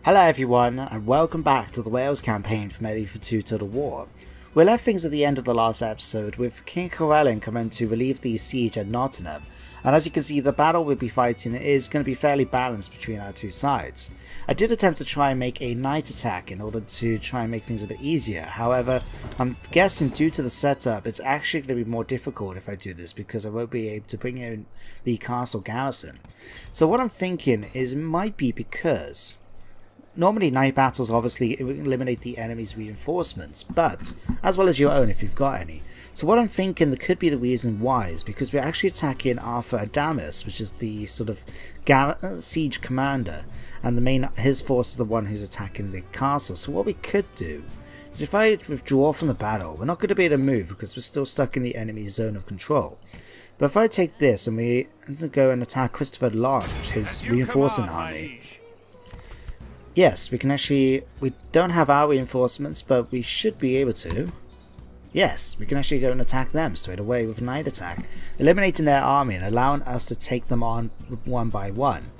Hello everyone, and welcome back to the Wales campaign from Medieval 2 Total War. We left things at the end of the last episode with King Llewellyn coming to relieve the siege at Nottingham, and as you can see the battle we'll be fighting is going to be fairly balanced between our two sides. I did attempt to try and make a night attack in order to try and make things a bit easier, however I'm guessing due to the setup it's actually going to be more difficult if I do this because I won't be able to bring in the castle garrison. So what I'm thinking is it might be because normally night battles obviously eliminate the enemy's reinforcements, but as well as your own if you've got any. So what I'm thinking that could be the reason why is because we're actually attacking Arthur Adamus, which is the sort of siege commander, and his force is the one who's attacking the castle. So what we could do is if I withdraw from the battle, we're not going to be able to move because we're still stuck in the enemy's zone of control. But if I take this and we go and attack Christopher Lodge, his reinforcing army, yes, we can actually, we don't have our reinforcements, but we should be able to. Yes, we can actually go and attack them straight away with a night attack, eliminating their army and allowing us to take them on one by one.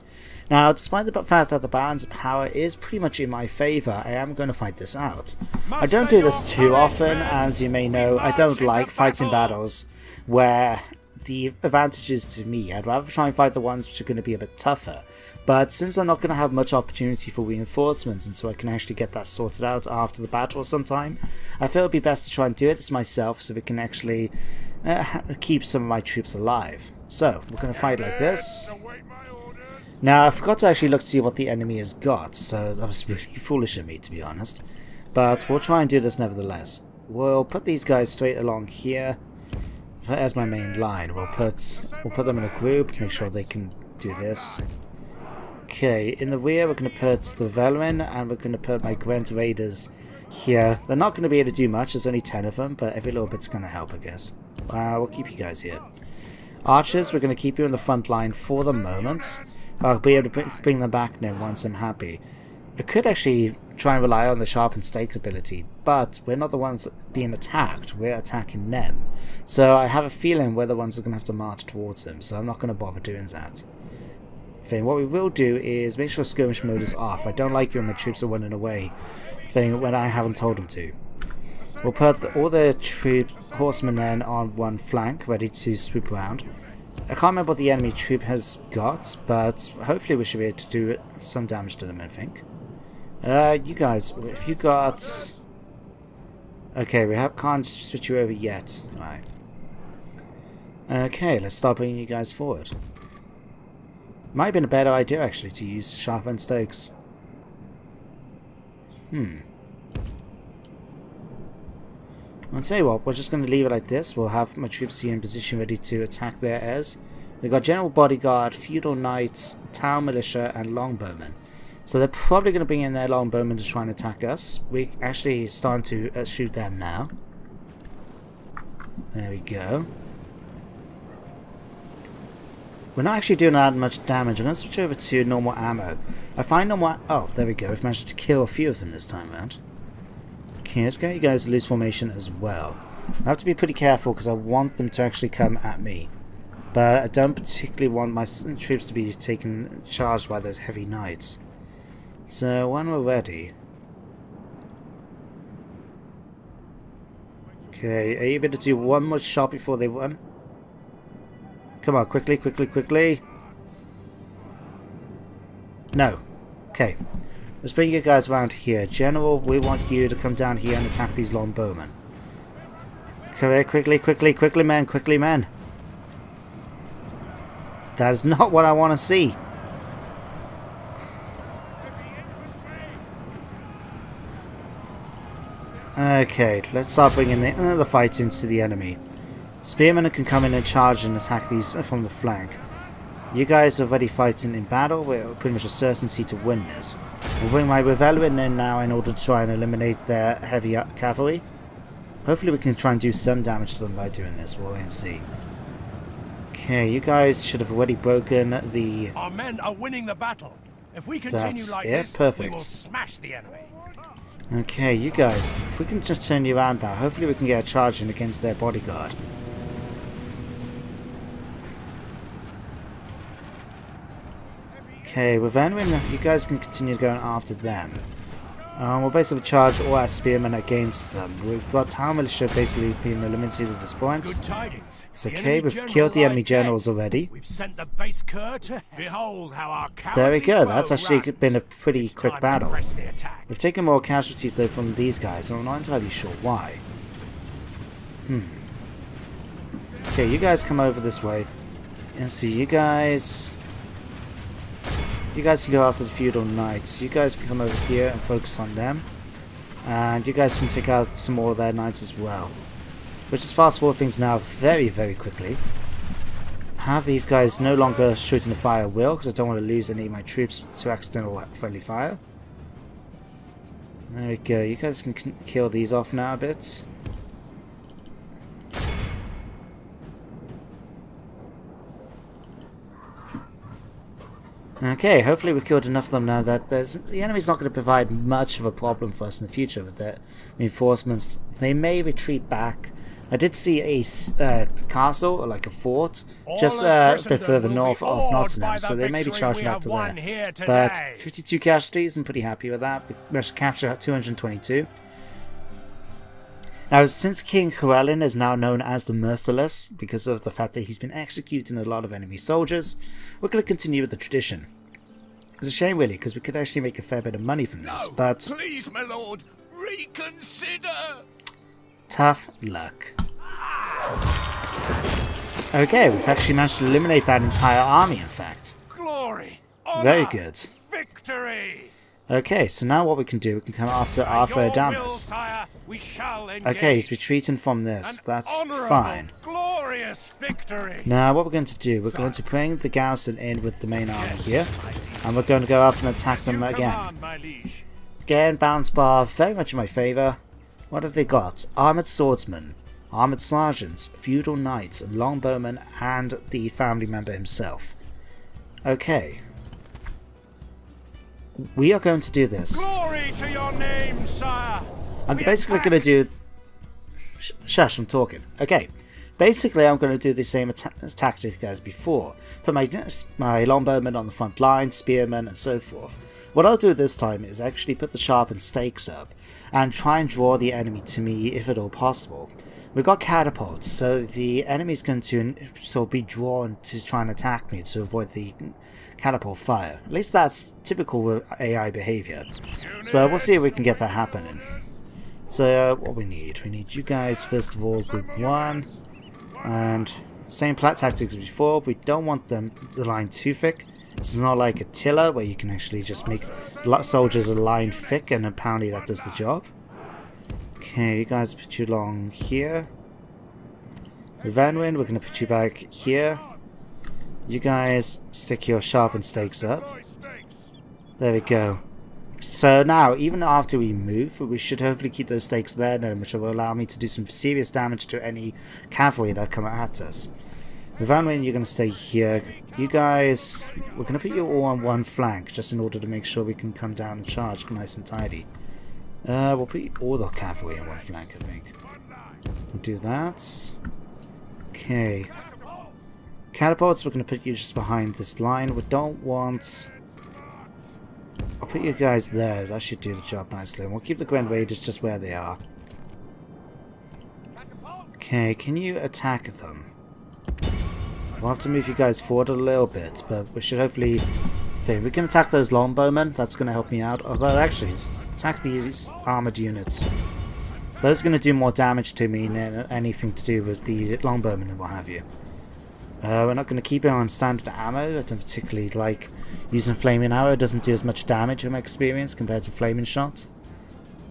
Now, despite the fact that the balance of power is pretty much in my favour, I am going to fight this out. I don't do this too often, as you may know. I don't like fighting battles where the advantage is to me. I'd rather try and fight the ones which are going to be a bit tougher. But since I'm not going to have much opportunity for reinforcements, and so I can actually get that sorted out after the battle sometime, I feel it would be best to try and do it myself so we can actually keep some of my troops alive. So, we're going to fight like this. Now, I forgot to actually look to see what the enemy has got, so that was really foolish of me, to be honest. But we'll try and do this nevertheless. We'll put these guys straight along here as my main line. We'll put them in a group, make sure they can do this. Okay, in the rear we're going to put the Vellerin and we're going to put my Gwent Raiders here. They're not going to be able to do much, there's only 10 of them, but every little bit's going to help, I guess. We'll keep you guys here. Archers, we're going to keep you in the front line for the moment. I'll be able to bring them back now once I'm happy. I could actually try and rely on the sharpened stake ability, but we're not the ones being attacked, we're attacking them. So I have a feeling we're the ones that are going to have to march towards them, so I'm not going to bother doing that. What we will do is make sure skirmish mode is off. I don't like when my troops are running away when I haven't told them to. We'll put all the horsemen then on one flank ready to swoop around. I can't remember what the enemy troop has got, but hopefully we should be able to do some damage to them, I think. You guys, if you got... Okay, we can't switch you over yet. Right. Okay, let's start bringing you guys forward. Might have been a better idea actually to use sharpened stakes. I'll tell you what, we're just going to leave it like this. We'll have my troops here in position ready to attack their heirs. We've got General Bodyguard, Feudal Knights, Town Militia and Longbowmen. So they're probably going to bring in their Longbowmen to try and attack us. We're actually starting to shoot them now. There we go. We're not actually doing that much damage. I'm going to switch over to normal ammo. I find normal... Oh, there we go. We've managed to kill a few of them this time around. Okay, let's get you guys to loose formation as well. I have to be pretty careful because I want them to actually come at me. But I don't particularly want my troops to be charged by those heavy knights. So, when we're ready... Okay, are you able to do one more shot before they run? Come on, quickly, quickly, quickly. No. Okay. Let's bring you guys around here. General, we want you to come down here and attack these longbowmen. Come here, quickly, quickly, quickly, men, quickly, men. That is not what I want to see. Okay, let's start bringing the fight into the enemy. Spearmen can come in and charge and attack these from the flank. You guys are already fighting in battle. We're pretty much a certainty to win this. We'll bring my Vellerin in now in order to try and eliminate their heavy cavalry. Hopefully we can try and do some damage to them by doing this. We'll wait and see. Okay, you guys should have already broken the... Our men are winning the battle. If we continue like this, perfect. We will smash the enemy. Okay, you guys, if we can just turn you around now, hopefully we can get a charge in against their bodyguard. Okay, well then you guys can continue going after them. We'll basically charge all our spearmen against them. We've got our militia basically being eliminated at this point. Good tidings. It's okay, we've killed the enemy generals already. We've sent the base cur to behold how our There we go, foe that's actually runs. been a pretty It's quick time to battle. press the attack. We've taken more casualties though from these guys, and I'm not entirely sure why. Okay, you guys come over this way. And so you guys can go after the feudal knights. You guys can come over here and focus on them. And you guys can take out some more of their knights as well. Which is fast forward things now very, very quickly. Have these guys no longer shooting the fire will, because I don't want to lose any of my troops to accidental friendly fire. There we go. You guys can kill these off now a bit. Okay, hopefully we've killed enough of them now that the enemy's not going to provide much of a problem for us in the future with their reinforcements. They may retreat back. I did see a castle, or like a fort, just a bit further north of Nottingham, so they may be charging back to there. But 52 casualties, I'm pretty happy with that. We managed to capture 222. Now, since King Llewellyn is now known as the Merciless, because of the fact that he's been executing a lot of enemy soldiers, we're going to continue with the tradition. It's a shame, really, because we could actually make a fair bit of money from this, but... Please, my lord, reconsider! Tough luck. Okay, we've actually managed to eliminate that entire army, in fact. Glory, honor, Very good. victory. Okay, so now what we can do, we can come after Arthur Adamus. Okay, he's retreating from this. That's fine. Glorious victory. Now, what we're going to do, we're going to bring the garrison in with the main army here, and we're going to go up and attack them again. Again, balance bar, very much in my favour. What have they got? Armoured swordsmen, armoured sergeants, feudal knights, longbowmen, and the family member himself. Okay. We are going to do this. Glory to your name, sire. I'm basically going to do... Shush, I'm talking. Okay. Basically, I'm going to do the same tactic as before. Put my longbowmen on the front line, spearmen, and so forth. What I'll do this time is actually put the sharpened stakes up and try and draw the enemy to me if at all possible. We've got catapults, so the enemy's going to be drawn to try and attack me to avoid the catapult fire. At least that's typical AI behavior. So we'll see if we can get that happening. So what we need you guys first of all, group 1, and same tactics as before. We don't want the line too thick. This is not like Attila where you can actually just make soldiers a line thick and apparently that does the job. Okay, you guys put you along here. Vanwin, we're going to put you back here. You guys stick your sharpened stakes up. There we go. So now, even after we move, we should hopefully keep those stakes there now, which will allow me to do some serious damage to any cavalry that come at us. Vanwin, you're going to stay here. You guys, we're going to put you all on one flank, just in order to make sure we can come down and charge nice and tidy. We'll put all the cavalry on one flank, I think. We'll do that. Okay. Catapults, we're going to put you just behind this line. We don't want... I'll put you guys there. That should do the job nicely. And we'll keep the Grand Raiders just where they are. Okay, can you attack them? We'll have to move you guys forward a little bit, but we should hopefully... We can attack those longbowmen. That's going to help me out. Although, actually, attack these armoured units. Those are going to do more damage to me than anything to do with the longbowmen and what have you. We're not going to keep it on standard ammo. I don't particularly like using flaming arrow. It doesn't do as much damage in my experience compared to flaming shot.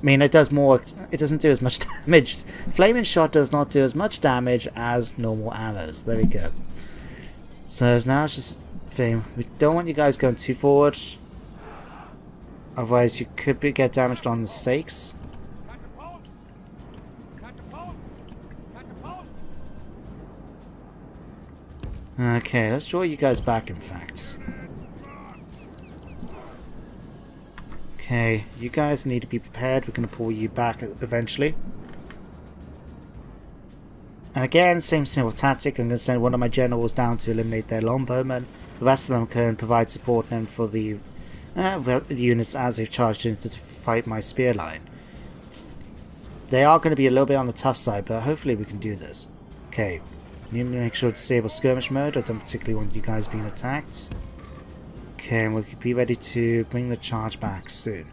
I mean, it does more. It doesn't do as much damage. Flaming shot does not do as much damage as normal arrows. There we go. So now it's just thing. We don't want you guys going too forward. Otherwise, you could get damaged on the stakes. Okay, let's draw you guys back, in fact. Okay, you guys need to be prepared. We're going to pull you back eventually. And again, same simple tactic. I'm going to send one of my generals down to eliminate their longbowmen. The rest of them can provide support then for the units as they've charged in to fight my spear line. They are going to be a little bit on the tough side, but hopefully we can do this. Okay, need to make sure to disable skirmish mode. I don't particularly want you guys being attacked. Okay, and we'll be ready to bring the charge back soon.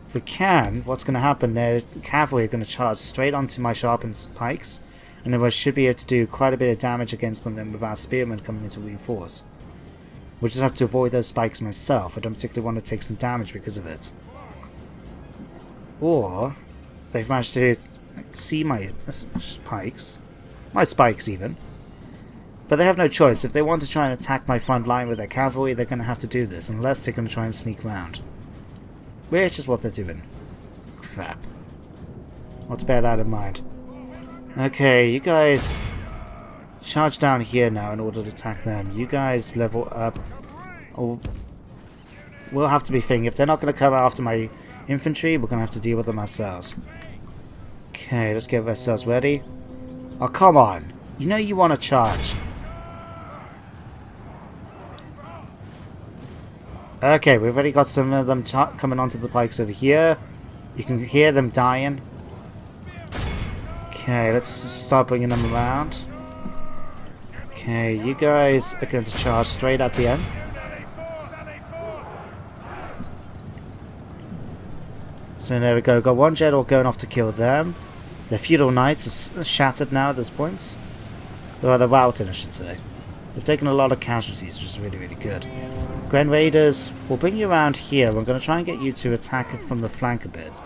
If we can, what's going to happen there, cavalry are going to charge straight onto my sharpened pikes, and then we should be able to do quite a bit of damage against them then with our spearmen coming in to reinforce. We'll just have to avoid those spikes myself. I don't particularly want to take some damage because of it. Or they've managed to see my pikes, my spikes even. But they have no choice. If they want to try and attack my front line with their cavalry, they're going to have to do this, unless they're going to try and sneak around. Which is what they're doing. Crap. Let's bear that in mind. Okay, you guys charge down here now in order to attack them. You guys level up. Oh, we'll have to be thinking. If they're not going to come after my infantry, we're going to have to deal with them ourselves. Okay, let's get ourselves ready. Oh, come on. You know you want to charge. Okay, we've already got some of them coming onto the pikes over here. You can hear them dying. Okay, let's start bringing them around. Okay, you guys are going to charge straight at the end. So there we go. Got one general going off to kill them. Their feudal knights are shattered now at this point. Well, they're routed, I should say. They've taken a lot of casualties, which is really, really good. Grand Raiders, we'll bring you around here. We're going to try and get you to attack from the flank a bit.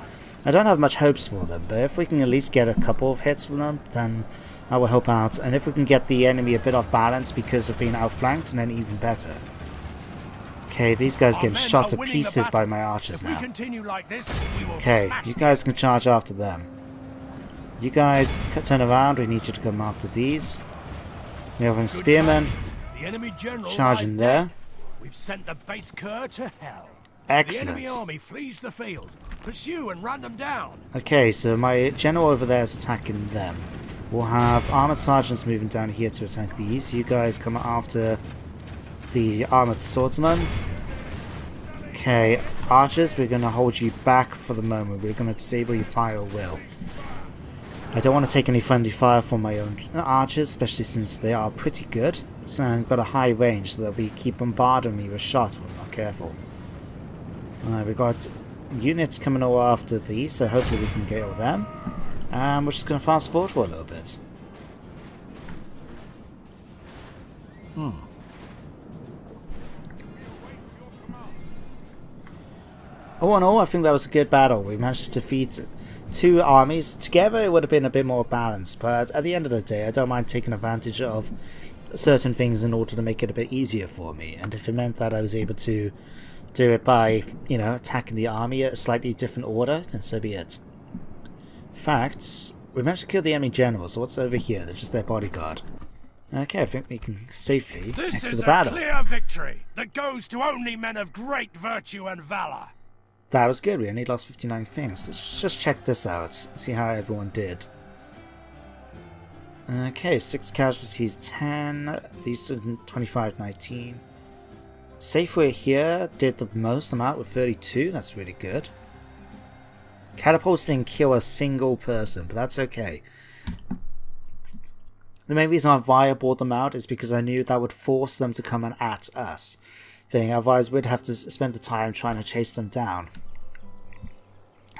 I don't have much hopes for them, but if we can at least get a couple of hits from them, then I will help out. And if we can get the enemy a bit off balance because of being outflanked, then even better. Okay, these guys are getting shot to pieces by my archers now. Okay, you guys can charge after them. You guys turn around. We need you to come after these. We have a spearman charging there. We've sent the base cur to hell. Excellent. The enemy army flees the field. Pursue and run them down. Okay, so my general over there is attacking them. We'll have armored sergeants moving down here to attack these. You guys come after the armored swordsman. Okay, archers, we're going to hold you back for the moment. We're going to disable your fire at will. I don't want to take any friendly fire from my own archers, especially since they are pretty good. So I've got a high range, so they'll keep bombarding me with shots if I'm not careful. Alright, we've got units coming over after these, so hopefully we can get all them. And we're just going to fast forward for a little bit. All in all, I think that was a good battle. We managed to defeat two armies. Together it would have been a bit more balanced, but at the end of the day I don't mind taking advantage of certain things in order to make it a bit easier for me. And if it meant that I was able to do it by, you know, attacking the army at a slightly different order, then so be it. In fact, we managed to kill the enemy general, so what's over here? They're just their bodyguard. Okay, I think we can safely exit the battle. This is a clear victory that goes to only men of great virtue and valor. That was good. We only lost 59 things. Let's just check this out. See how everyone did. Okay, 6 casualties, 10. These are 25, 19. Safeway here did the most amount with 32. That's really good. Catapults didn't kill a single person, but that's okay. The main reason why I bought them out is because I knew that would force them to come and at us. Otherwise we'd have to spend the time trying to chase them down.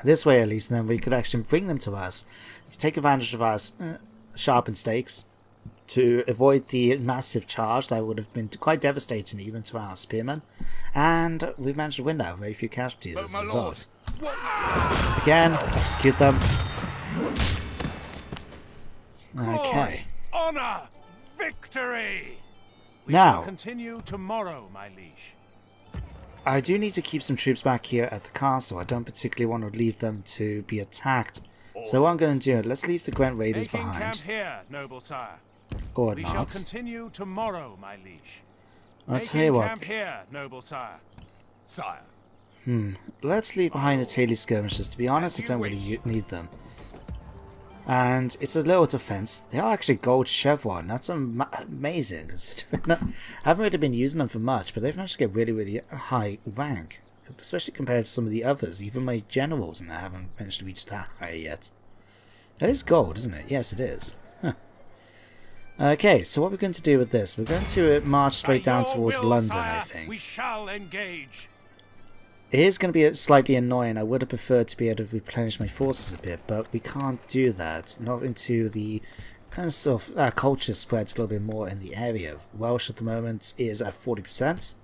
This way at least, then we could actually bring them to us. We could take advantage of our sharpened stakes to avoid the massive charge that would have been quite devastating even to our spearmen. And we managed to win that with very few casualties as a result. Again, execute them. Okay. Honor, victory. We now, shall continue tomorrow, my liege. I do need to keep some troops back here at the castle. I don't particularly want to leave them to be attacked. So what I'm going to do, let's leave the Gwent Raiders behind. Camp here, noble sire. Or we not. shall continue tomorrow, my liege. I'll tell you what. Camp here, noble sire. Sire. Let's leave behind the Taily skirmishes. To be honest, I don't really need them. And it's a little defense. They are actually gold chevron. That's amazing. I haven't really been using them for much, but they've managed to get really, really high rank. Especially compared to some of the others. Even my generals and I haven't managed to reach that high yet. It is gold, isn't it? Yes, it is. Huh. Okay, so what we're going to do with this, we're going to march straight down towards London, sire, I think. We shall engage. It is going to be slightly annoying. I would have preferred to be able to replenish my forces a bit, but we can't do that. Not into the sort of culture spreads a little bit more in the area. Welsh at the moment is at 40%.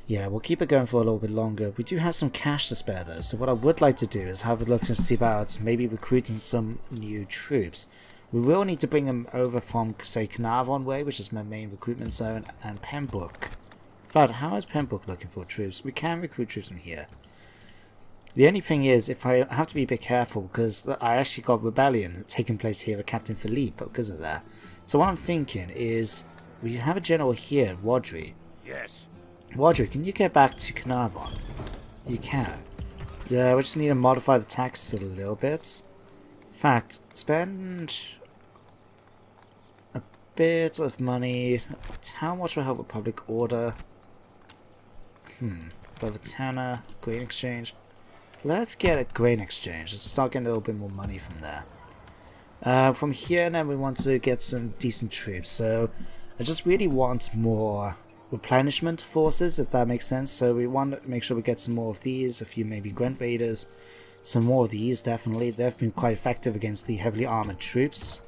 Yeah, we'll keep it going for a little bit longer. We do have some cash to spare though, so what I would like to do is have a look and see about maybe recruiting some new troops. We will need to bring them over from, say, Carnarvon Way, which is my main recruitment zone, and Pembroke. In fact, how is Pembroke looking for troops? We can recruit troops from here. The only thing is, if I have to be a bit careful, because I actually got rebellion taking place here with Captain Philippe because of that. So what I'm thinking is, we have a general here, Wadri. Yes. Wadri, can you get back to Carnarvon? You can. Yeah, we just need to modify the taxes a little bit. In fact, spend a bit of money. How much will help with public order? Britannia, grain exchange. Let's get a grain exchange. Let's start getting a little bit more money from there. From here, then we want to get some decent troops. So I just really want more replenishment forces, if that makes sense. So we want to make sure we get some more of these. A few maybe Gwent Raiders. Some more of these, definitely. They've been quite effective against the heavily armored troops.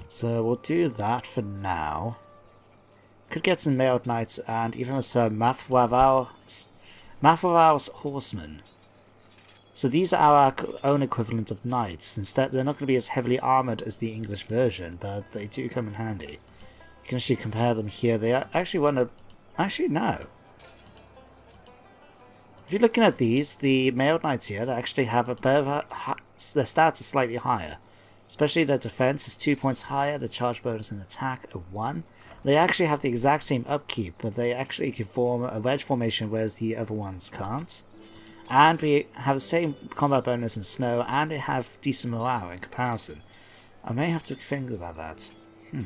So we'll do that for now. Could get some mailed knights and even some Mathwaval's horsemen. So these are our own equivalent of knights. Instead, they're not going to be as heavily armored as the English version, but they do come in handy. You can actually compare them here. They actually want to... Actually, no. If you're looking at these, the mailed knights here, they actually have a bit of a... Their stats are slightly higher. Especially their defense is 2 points higher, the charge bonus and attack are 1. They actually have the exact same upkeep, but they actually can form a wedge formation, whereas the other ones can't. And we have the same combat bonus in snow, and they have decent morale in comparison. I may have to think about that. We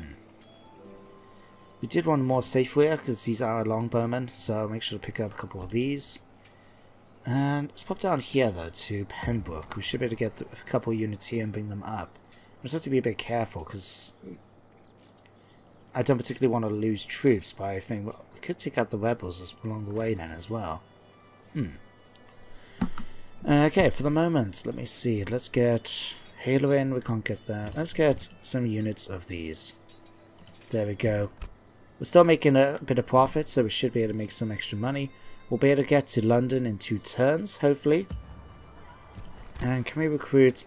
did want more safe rear, because these are longbowmen, so I'll make sure to pick up a couple of these. And let's pop down here, though, to Pembroke. We should be able to get a couple of units here and bring them up. We just have to be a bit careful, because I don't particularly want to lose troops, but I think we could take out the rebels along the way then as well. Okay, for the moment, let me see. Let's get Halo in. We can't get that. Let's get some units of these. There we go. We're still making a bit of profit, so we should be able to make some extra money. We'll be able to get to London in 2 turns, hopefully. And can we recruit...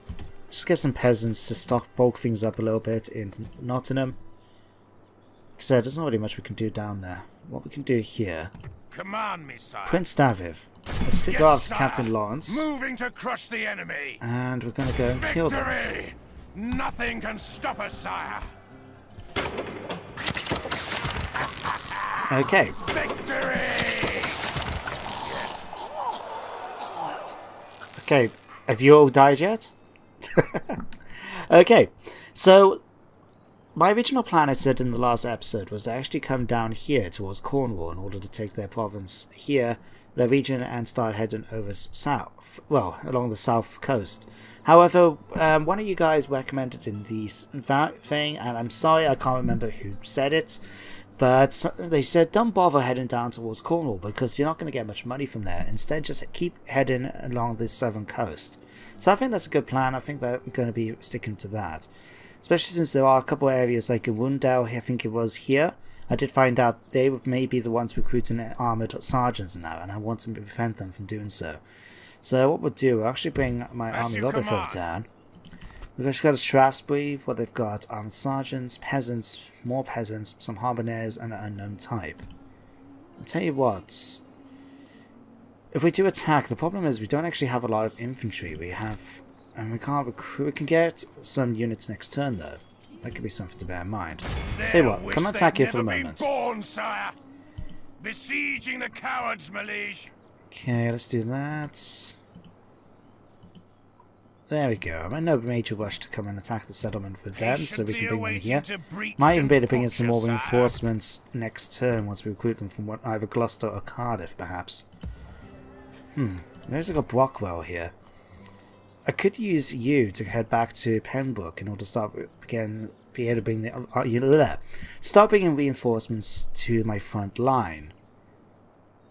Just get some peasants to stock bulk things up a little bit in Nottingham. Like I said, there's not really much we can do down there. What we can do here... Command me, sire. Prince Daviv. Let's kick off Captain Lawrence. Moving to crush the enemy. And we're going to go and kill them. Victory! Nothing can stop us, sire. Okay. Victory! Okay, have you all died yet? Okay, so my original plan, I said in the last episode, was to actually come down here towards Cornwall in order to take their province here, their region, and start heading over south, well, along the south coast. However, one of you guys recommended in the thing, and I'm sorry I can't remember who said it, but they said don't bother heading down towards Cornwall because you're not going to get much money from there. Instead, just keep heading along the southern coast. So I think that's a good plan. I think they're going to be sticking to that. Especially since there are a couple of areas like Wundale, I think it was here. I did find out they may be the ones recruiting armoured sergeants now, and I want to prevent them from doing so. So what we'll do, we'll actually bring my army a little bit further down. We've actually got a Strathspey, what they've got, armoured sergeants, peasants, more peasants, some harbineers, and an unknown type. I'll tell you what, if we do attack, the problem is we don't actually have a lot of infantry. We have, and we can't recruit. We can get some units next turn though. That could be something to bear in mind. Tell you what, come attack here for the moment. Born, sire. Besieging the cowards, my liege. Okay, let's do that. There we go. I'm in no major rush to come and attack the settlement with them, so we can bring them here. To breach Might even be able to and bring in some more butcher, sire. reinforcements next turn once we recruit them from either Gloucester or Cardiff, perhaps. There's like a Brockwell here. I could use you to head back to Pembroke in order to start again, be able to bring the start bringing reinforcements to my front line.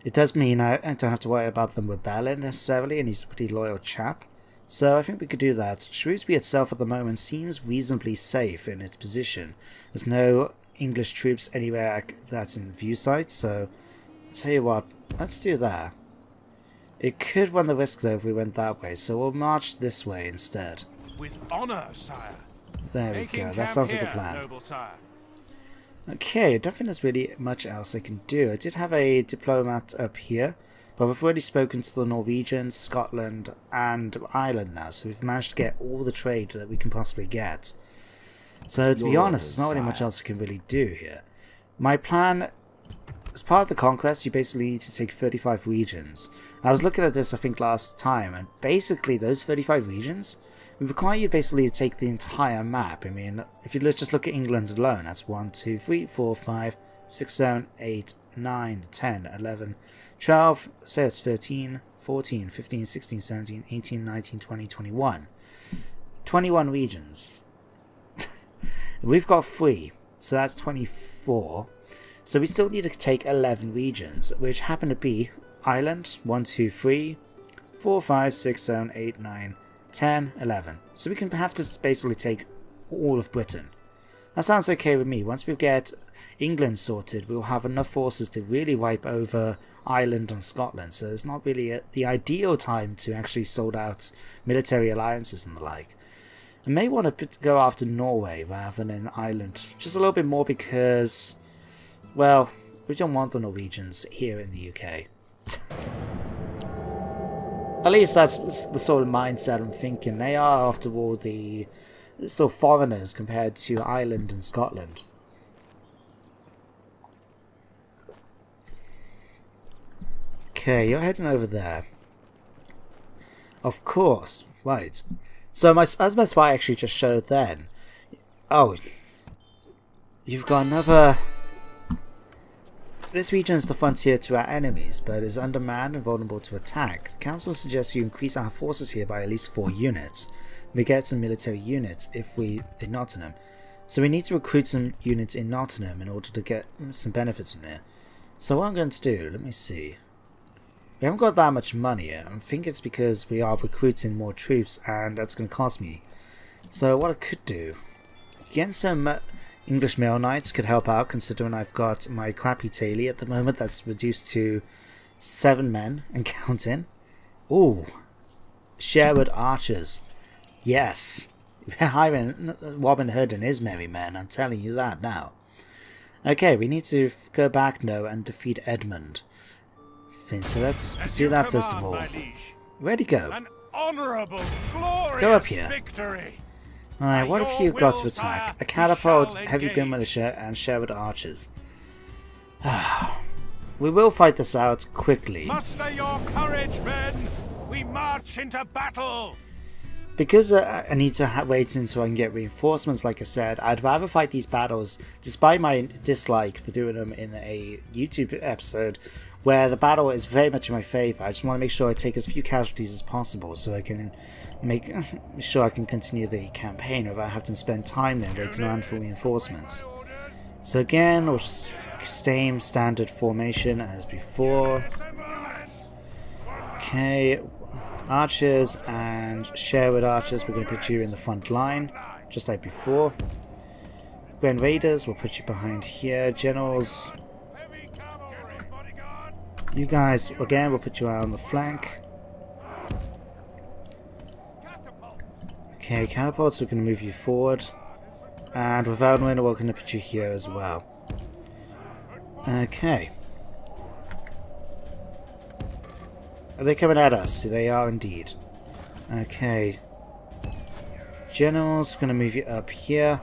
It does mean I don't have to worry about them rebelling necessarily, and he's a pretty loyal chap. So I think we could do that. Shrewsbury itself at the moment seems reasonably safe in its position. There's no English troops anywhere that's in view sight, so I'll tell you what, let's do that. It could run the risk though if we went that way, so we'll march this way instead. With honor, sire. There we Making go, that camp sounds like a here, plan. noble sire. Okay, I don't think there's really much else I can do. I did have a diplomat up here, but we've already spoken to the Norwegians, Scotland, and Ireland now, so we've managed to get all the trade that we can possibly get. So, to be honest, there's not really much else we can really do here. My plan, as part of the conquest, you basically need to take 35 regions. I was looking at this, I think, last time, and basically those 35 regions, we require you basically to take the entire map. I mean, if you just look at England alone, that's 1, 2, 3, 4, 5, 6, 7, 8, 9, 10, 11, 12, say it's 13, 14, 15, 16, 17, 18, 19, 20, 21. 21 regions. We've got 3, so that's 24. So we still need to take 11 regions, which happen to be Ireland, 1, 2, 3, 4, 5, 6, 7, 8, 9, 10, 11. So we can have to basically take all of Britain. That sounds okay with me. Once we get England sorted, we'll have enough forces to really wipe over Ireland and Scotland. So it's not really the ideal time to actually sort out military alliances and the like. I may want to go after Norway rather than Ireland. Just a little bit more because, well, we don't want the Norwegians here in the UK. At least that's the sort of mindset I'm thinking. They are, after all, the sort of foreigners compared to Ireland and Scotland. Okay, you're heading over there. Of course, right. So as my spy actually just showed then. Oh, you've got another. This region is the frontier to our enemies, but is undermanned and vulnerable to attack. The Council suggests you increase our forces here by at least 4 units. We get some military units in Nottingham. So we need to recruit some units in Nottingham in order to get some benefits from there. So what I'm going to do, let me see. We haven't got that much money yet. I think it's because we are recruiting more troops and that's going to cost me. So what I could do, getting some English Male Knights could help out, considering I've got my crappy Taily at the moment that's reduced to 7 men and counting. Ooh, Sherwood Archers. Yes, hiring Robin Hood and his merry men, I'm telling you that now. Okay, we need to go back now and defeat Edmund. So let's do that first of all. Where'd he go? An honorable, glorious Go up here. victory. Alright, what if you've got to attack? A catapult, heavy beam militia, and Sherwood archers. We will fight this out quickly. Muster your courage, men. We march into battle. Because I need to wait until I can get reinforcements, like I said, I'd rather fight these battles, despite my dislike for doing them in a YouTube episode, where the battle is very much in my favour. I just want to make sure I take as few casualties as possible so I can make sure I can continue the campaign without having to spend time there waiting around for reinforcements. So again, we'll same standard formation as before. Okay, archers and Sherwood archers, we're going to put you in the front line, just like before. Grand Raiders, we'll put you behind here. Generals, you guys, again, we'll put you out on the flank. Okay, catapults, we're going to move you forward. And with Eldwin, we're going to put you here as well. Okay. Are they coming at us? They are indeed. Okay. Generals, we're going to move you up here.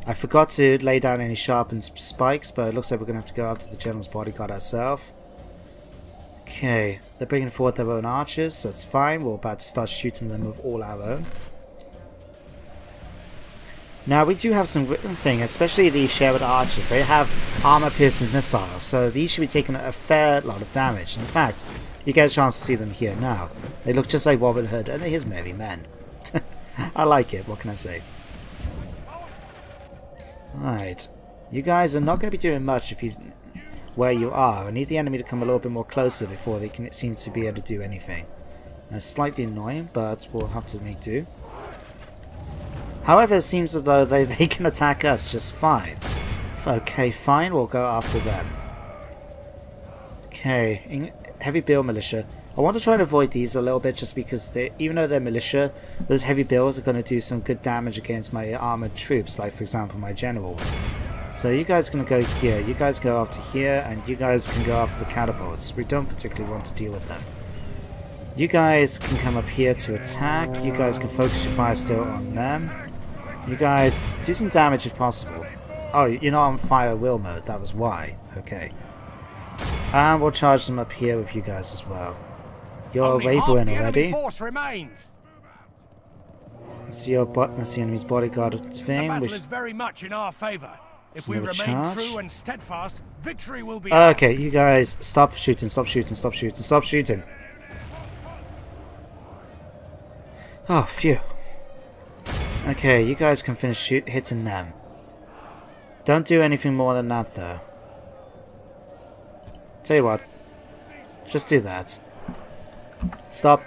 I forgot to lay down any sharpened spikes, but it looks like we're going to have to go after the General's bodyguard ourselves. Okay, they're bringing forward their own archers, that's fine. We're about to start shooting them with all our own. Now we do have some thing, especially these Sherwood archers. They have armor-piercing missiles, so these should be taking a fair lot of damage. In fact, you get a chance to see them here now. They look just like Robin Hood and his merry men. I like it. What can I say? Alright, you guys are not going to be doing much if you where you are. I need the enemy to come a little bit more closer before they can seem to be able to do anything. That's slightly annoying, but we'll have to make do. However, it seems as though they can attack us just fine. Okay, fine, we'll go after them. Okay, heavy bill militia. I want to try and avoid these a little bit just because even though they're militia, those heavy bills are going to do some good damage against my armored troops, like for example my general. So you guys can go here, you guys go after here, and you guys can go after the catapults. We don't particularly want to deal with them. You guys can come up here to attack, you guys can focus your fire still on them. You guys, do some damage if possible. Oh, you're not on fire will mode, that was why. Okay. And we'll charge them up here with you guys as well. You're a Raven already. Force remains. That's the enemy's bodyguard thing. The battle is very much in our favor. If we remain true and steadfast, victory will be okay, ours. you guys, stop shooting, stop shooting, stop shooting, stop shooting. Oh, phew. Okay, you guys can finish hitting them. Don't do anything more than that, though. Tell you what, just do that. Stop.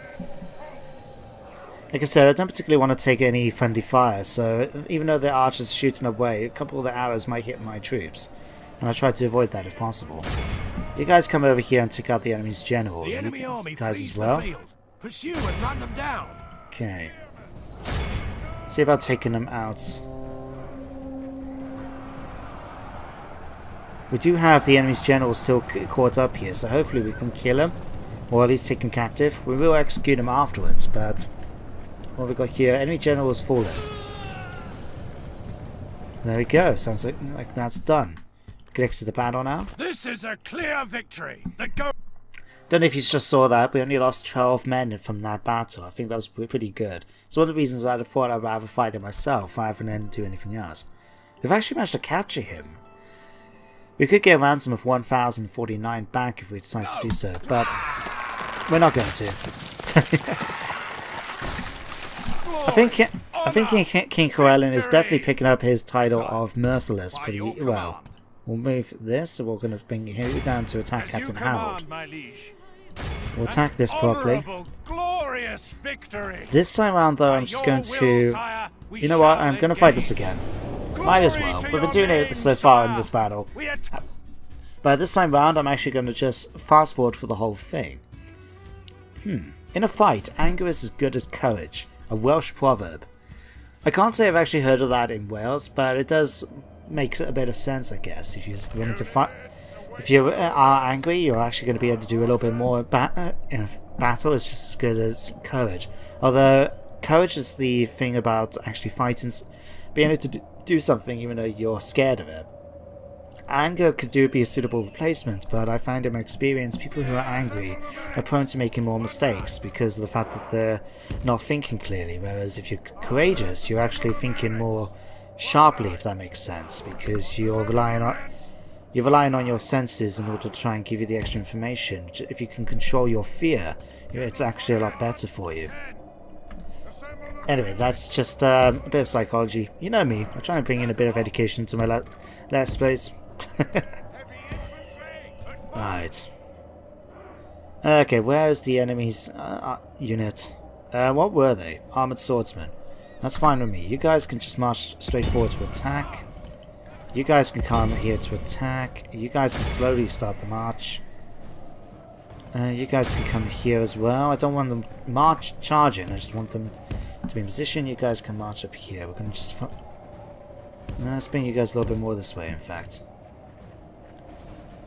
Like I said, I don't particularly want to take any friendly fire, so even though the archers are shooting away, a couple of the arrows might hit my troops, and I try to avoid that if possible. You guys come over here and take out the enemy's general. The enemy army guys flees as well. the field. Pursue and run them down. Okay. See about taking them out. We do have the enemy's general still caught up here, so hopefully we can kill him, or at least take him captive. We will execute him afterwards, but what we got here? Enemy general has fallen. There we go. Sounds like that's done. We can exit the battle now. This is a clear victory. The go. Don't know if you just saw that. We only lost 12 men from that battle. I think that was pretty good. It's one of the reasons I thought I'd rather fight it myself rather than do anything else. We've actually managed to capture him. We could get a ransom of 1,049 back if we decide to do so, but we're not going to. I think King Corellin is definitely picking up his title of Merciless pretty well. We'll move this, so we're going to bring him down to attack Captain Harold. We'll attack this properly. This time around though, I'm just going to... You know what, I'm going to fight this again. Might as well. We've been doing it so far in this battle. But this time round, I'm actually going to just fast forward for the whole thing. In a fight, anger is as good as courage. A Welsh proverb. I can't say I've actually heard of that in Wales, but it does make a bit of sense, I guess. If you're willing to fight, if you are angry, you're actually going to be able to do a little bit more in battle. It's just as good as courage. Although courage is the thing about actually fighting, being able to do something even though you're scared of it. Anger could be a suitable replacement, but I find in my experience people who are angry are prone to making more mistakes because of the fact that they're not thinking clearly, whereas if you're courageous, you're actually thinking more sharply, if that makes sense, because you're relying on your senses in order to try and give you the extra information. If you can control your fear, it's actually a lot better for you. Anyway, that's just a bit of psychology. You know me, I try and bring in a bit of education to my let's plays. Right. Okay, where is the enemy's unit? What were they? Armored swordsmen. That's fine with me. You guys can just march straight forward to attack. You guys can come here to attack. You guys can slowly start the march. You guys can come here as well. I don't want them charging. I just want them to be in position. You guys can march up here. We're going to just... let's bring you guys a little bit more this way, in fact.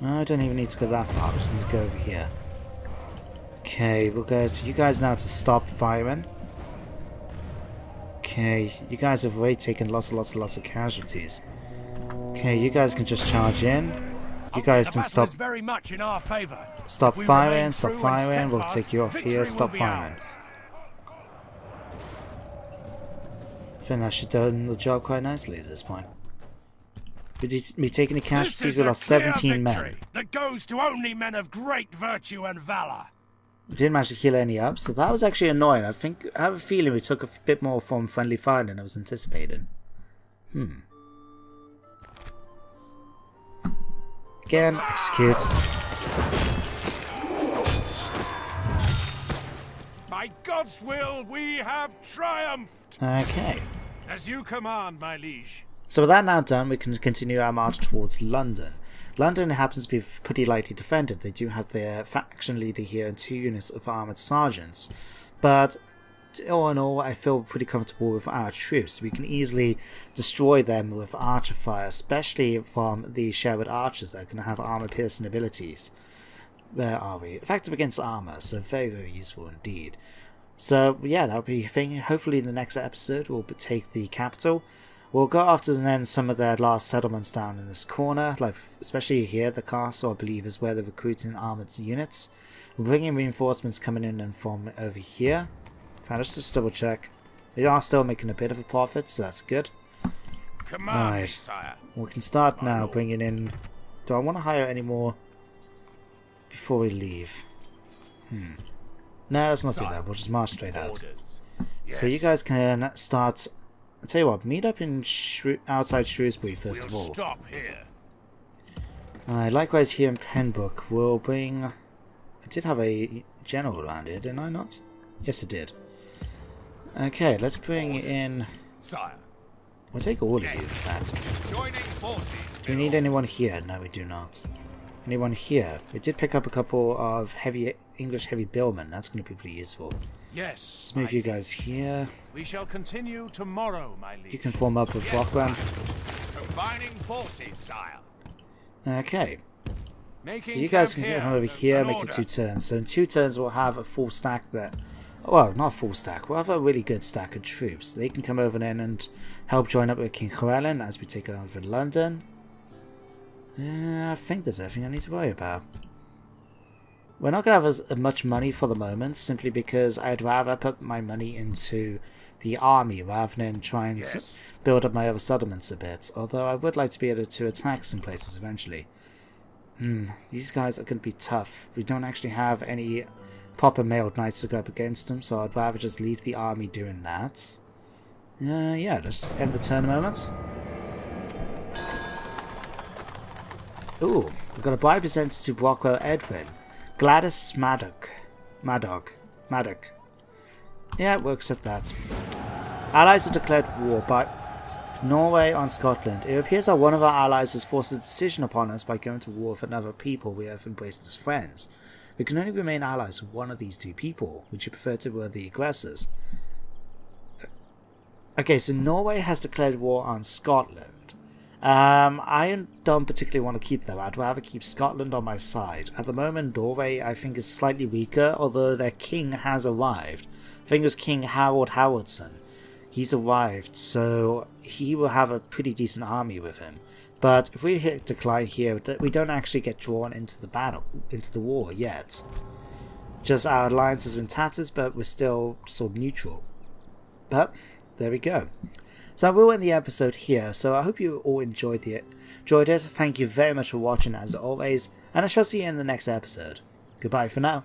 No, I don't even need to go that far. I just need to go over here. Okay, we'll go to you guys now to stop firing. Okay, you guys have already taken lots of casualties. Okay, you guys can just charge in. You guys can stop. Very much in our favor. Stop firing, stop firing. We'll take you off here. Stop firing. I think I should have done the job quite nicely at this point. We taking the casualties, we lost 17 men. That goes to only men of great virtue and valor. We didn't manage to kill any up, so that was actually annoying. I have a feeling we took a bit more from friendly fire than I was anticipating. Again, execute. By God's will, we have triumphed. Okay. As you command, my liege. So with that now done, we can continue our march towards London. London happens to be pretty lightly defended. They do have their faction leader here and 2 units of armoured sergeants. But all in all, I feel pretty comfortable with our troops. We can easily destroy them with archer fire, especially from the Sherwood archers that are going to have armour-piercing abilities. Where are we? Effective against armour, so very, very useful indeed. So yeah, that'll be a thing. Hopefully in the next episode we'll take the capital. We'll go after then some of their last settlements down in this corner, like especially here, the castle I believe is where they're recruiting armoured units. We're bringing reinforcements coming in and from over here. Let's just double check. We are still making a bit of a profit, so that's good. Command, sire. We can start now bringing in... Do I want to hire any more before we leave? No, let's not do that. We'll just march straight out. Yes. So you guys can start... I'll tell you what, meet up in outside Shrewsbury first of all. Stop here. Likewise here in Pembroke, we'll bring... I did have a general around here, didn't I not? Yes, I did. Okay, let's bring in... Sire. We'll take all of you, in fact. Joining forces. Do we need anyone here? No, we do not. Anyone here? We did pick up a couple of English heavy billmen. That's going to be pretty useful. Yes. Let's move you guys here. We shall continue tomorrow, my liege. You can form up with Brockram. Combining forces, sire. Okay. Making So you guys can camp come over here, an make it order. 2 turns. So in 2 turns we'll have a full stack there. Well, not a full stack. We'll have a really good stack of troops. They can come over then and help join up with King Llewellyn as we take over London. I think there's everything I need to worry about. We're not going to have as much money for the moment, simply because I'd rather put my money into the army rather than try and build up my other settlements a bit. Although I would like to be able to attack some places eventually. These guys are going to be tough. We don't actually have any proper mailed knights to go up against them, so I'd rather just leave the army doing that. Yeah, let's end the turn a moment. Ooh, we've got a bribe presented to Brockwell Edwin. Gladys Maddock. Yeah, we'll accept that. Allies have declared war by Norway on Scotland. It appears that one of our allies has forced a decision upon us by going to war with another people we have embraced as friends. We can only remain allies with one of these 2 people. Would you prefer to be the aggressors? Okay, so Norway has declared war on Scotland. I don't particularly want to keep them. I'd rather keep Scotland on my side. At the moment, Norway, I think, is slightly weaker, although their king has arrived. I think it was King Harold Howardson. He's arrived, so he will have a pretty decent army with him. But if we hit decline here, we don't actually get drawn into the battle, into the war yet. Just our alliance has been tatters, but we're still sort of neutral. But there we go. So I will end the episode here, so I hope you all enjoyed it. Thank you very much for watching as always, and I shall see you in the next episode. Goodbye for now.